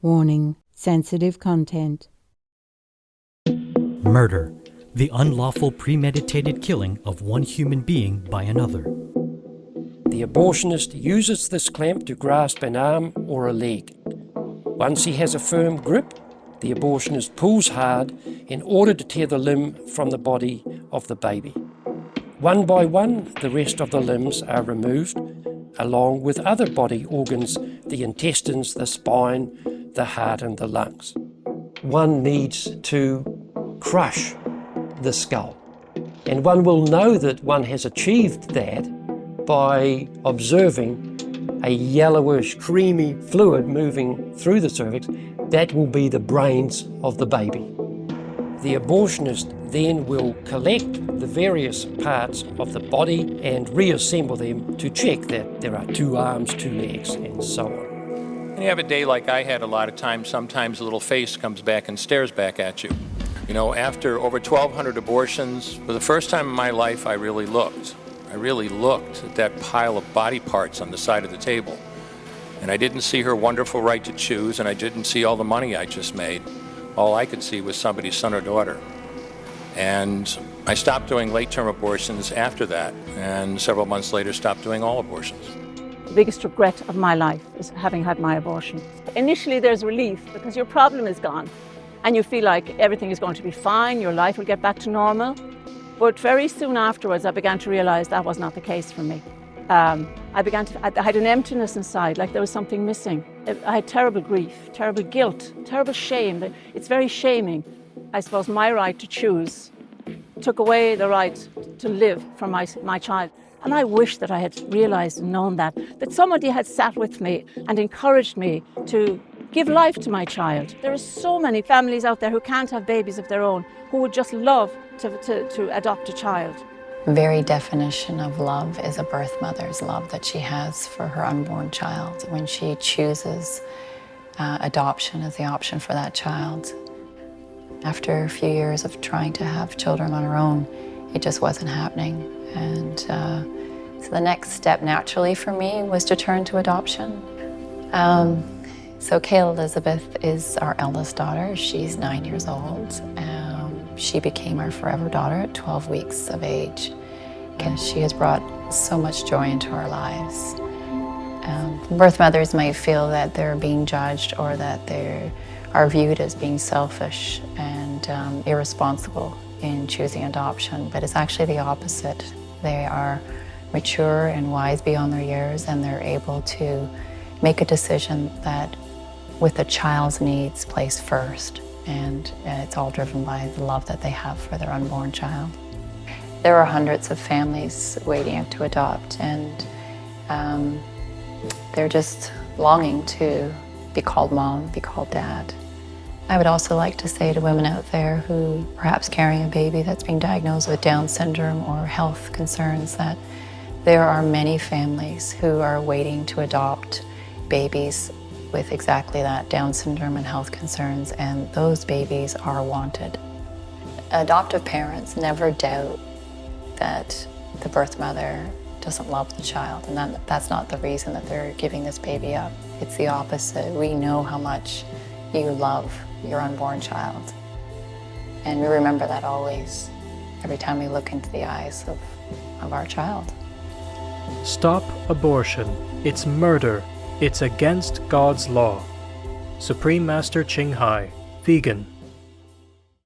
Warning: sensitive content. Murder, the unlawful premeditated killing of one human being by another. The abortionist uses this clamp to grasp an arm or a leg. Once he has a firm grip, the abortionist pulls hard in order to tear the limb from the body of the baby. One by one, the rest of the limbs are removed, along with other body organs, the intestines, the spine, the heart and the lungs. One needs to crush the skull. And one will know that one has achieved that by observing a yellowish, creamy fluid moving through the cervix. That will be the brains of the baby. The abortionist then will collect the various parts of the body and reassemble them to check that there are 2 arms, 2 legs, and so on. When you have a day like I had a lot of times, sometimes a little face comes back and stares back at you. You know, after over 1,200 abortions, for the first time in my life, I really looked. I really looked at that pile of body parts on the side of the table. And I didn't see her wonderful right to choose, and I didn't see all the money I just made. All I could see was somebody's son or daughter. And I stopped doing late-term abortions after that, and several months later stopped doing all abortions. The biggest regret of my life is having had my abortion. Initially there's relief because your problem is gone and you feel like everything is going to be fine, your life will get back to normal. But very soon afterwards I began to realize that was not the case for me. I had an emptiness inside, like there was something missing. I had terrible grief, terrible guilt, terrible shame. It's very shaming. I suppose my right to choose took away the right to live for my child. And I wish that I had realized and known that somebody had sat with me and encouraged me to give life to my child. There are so many families out there who can't have babies of their own, who would just love to adopt a child. The very definition of love is a birth mother's love that she has for her unborn child when she chooses adoption as the option for that child. After a few years of trying to have children on her own, it just wasn't happening. And so the next step naturally for me was to turn to adoption. So Kayla Elizabeth is our eldest daughter. She's 9 years old. She became our forever daughter at 12 weeks of age. And she has brought so much joy into our lives. Birth mothers might feel that they're being judged or that they are viewed as being selfish and irresponsible in choosing adoption, but it's actually the opposite. They are mature and wise beyond their years, and they're able to make a decision that with the child's needs placed first, and it's all driven by the love that they have for their unborn child. There are hundreds of families waiting to adopt, and they're just longing to be called mom, be called dad. I would also like to say to women out there who perhaps carrying a baby that's being diagnosed with Down syndrome or health concerns that there are many families who are waiting to adopt babies with exactly that, Down syndrome and health concerns, and those babies are wanted. Adoptive parents never doubt that the birth mother doesn't love the child, and that's not the reason that they're giving this baby up. It's the opposite. We know how much you love your unborn child, and we remember that always, every time we look into the eyes of our child. Stop abortion. It's murder. It's against God's law. Supreme Master Ching Hai, vegan.